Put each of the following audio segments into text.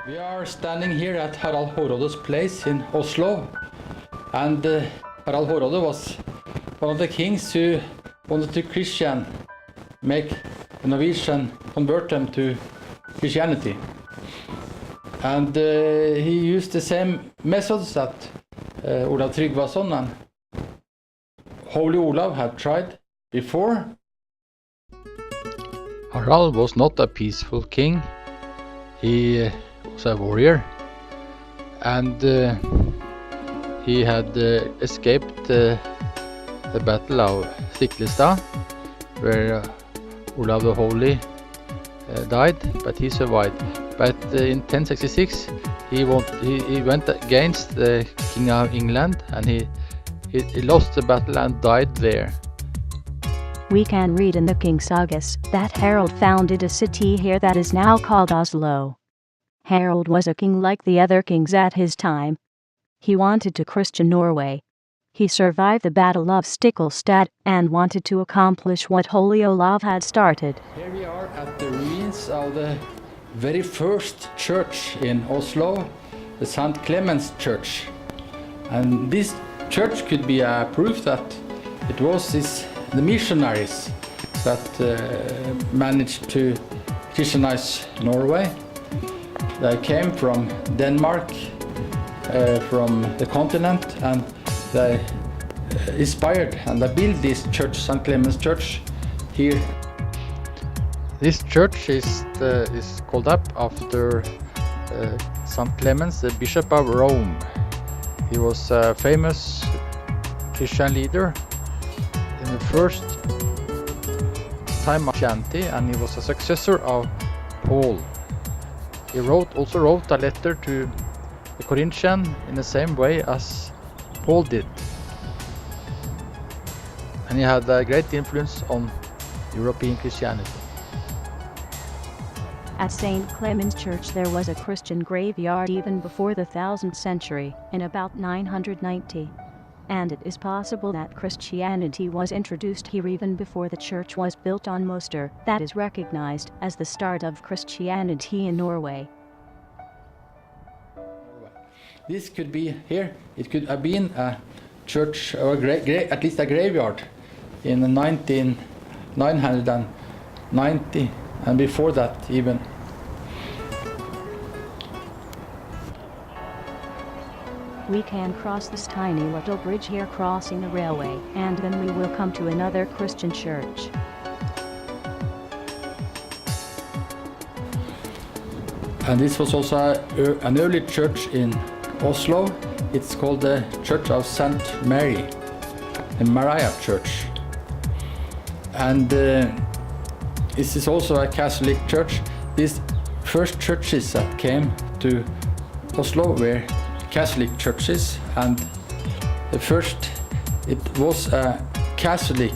We are standing here at Harald Hårråde's place in Oslo, and Harald Hårråde was one of the kings who wanted to make the Norwegian convert them to Christianity. And he used the same methods that Olav Tryggvason and Holy Olav had tried before. Harald was not a peaceful king. He was a warrior, and he had escaped the battle of Stiklestad, where Olav the Holy died, but he survived. But in 1066 he went against the King of England, and he lost the battle and died there. We can read in the King Sagas that Harald founded a city here that is now called Oslo. Harald was a king like the other kings at his time. He wanted to Christian Norway. He survived the Battle of Stiklestad and wanted to accomplish what Holy Olav had started. Here we are at the ruins of the very first church in Oslo, the St. Clemens church. And this church could be a proof that it was the missionaries that managed to Christianize Norway. They came from Denmark, from the continent, and they inspired and they built this church, St. Clemens Church, here. This church is called up after St. Clemens, the Bishop of Rome. He was a famous Christian leader in the first time of Christianity, and he was a successor of Paul. He also wrote a letter to the Corinthians in the same way as Paul did. And he had a great influence on European Christianity. At St. Clemens Church there was a Christian graveyard even before the 1000th century, in about 990. And it is possible that Christianity was introduced here even before the church was built on Moster, that is recognized as the start of Christianity in Norway. This could be here, it could have been a church, or at least a graveyard, in 990, and before that even. We can cross this tiny little bridge here crossing the railway, and then we will come to another Christian church. And this was also an early church in Oslo. It's called the Church of St. Mary, the Maria Church. And this is also a Catholic church. These first churches that came to Oslo were Catholic churches, and the first, it was a Catholic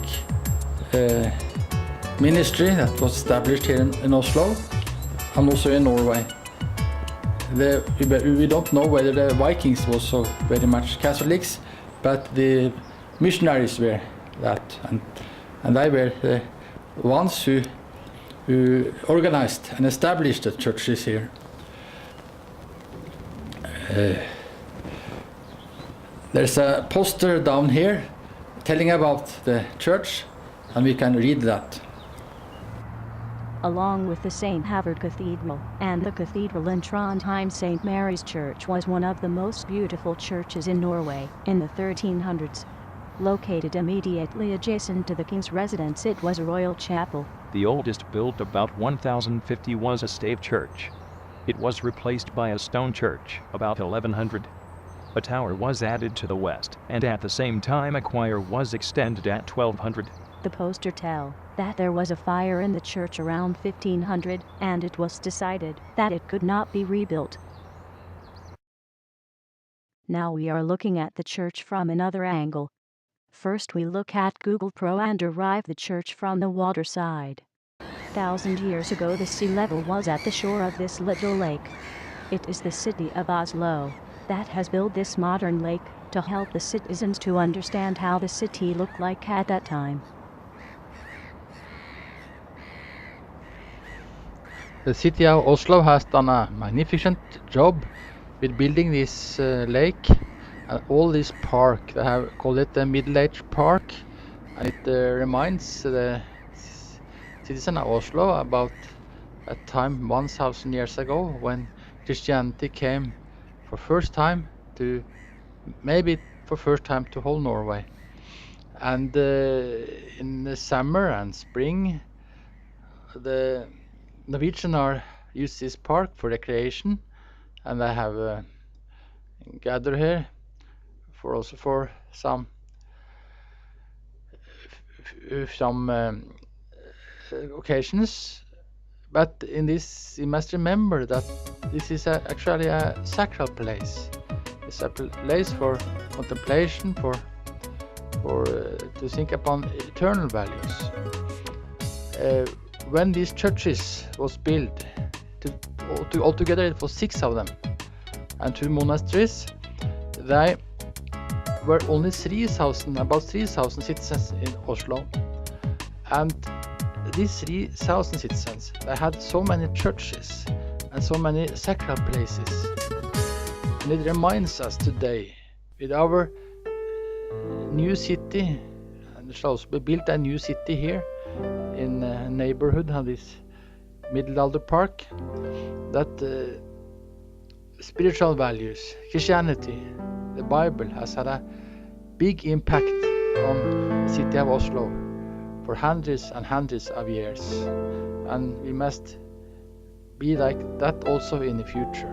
ministry that was established here in Oslo and also in Norway. We don't know whether the Vikings was so very much Catholics, but the missionaries were that, and they were the ones who organized and established the churches here. There's a poster down here telling about the church, and we can read that. Along with the St. Havard Cathedral and the cathedral in Trondheim, St. Mary's Church was one of the most beautiful churches in Norway in the 1300s. Located immediately adjacent to the king's residence, it was a royal chapel. The oldest, built about 1050, was a stave church. It was replaced by a stone church about 1100. A tower was added to the west, and at the same time a choir was extended at 1200. The poster tell that there was a fire in the church around 1500, and it was decided that it could not be rebuilt. Now we are looking at the church from another angle. First we look at Google Pro and arrive the church from the water side. 1,000 years ago the sea level was at the shore of this little lake. It is the city of Oslo that has built this modern lake to help the citizens to understand how the city looked like at that time. The city of Oslo has done a magnificent job with building this lake and all this park. They have called it the MiddleAge Park, and it reminds the citizen of Oslo about a time 1000 years ago when Christianity came for first time to, maybe for first time to whole Norway. And in the summer and spring, the Norwegian are use this park for recreation, and they have gather here for also for some occasions. But in this, you must remember that this is actually a sacral place. It's a place for contemplation, for to think upon eternal values. When these churches was built, altogether it was 6 of them, and 2 monasteries. They were only 3,000, about 3,000 citizens in Oslo, and these 3,000 citizens, they had so many churches and so many sacred places. And it reminds us today, with our new city, and there shall also be built a new city here in a neighborhood of this MiddleAge Park, that spiritual values, Christianity, the Bible has had a big impact on the city of Oslo for hundreds and hundreds of years, and we must be like that also in the future.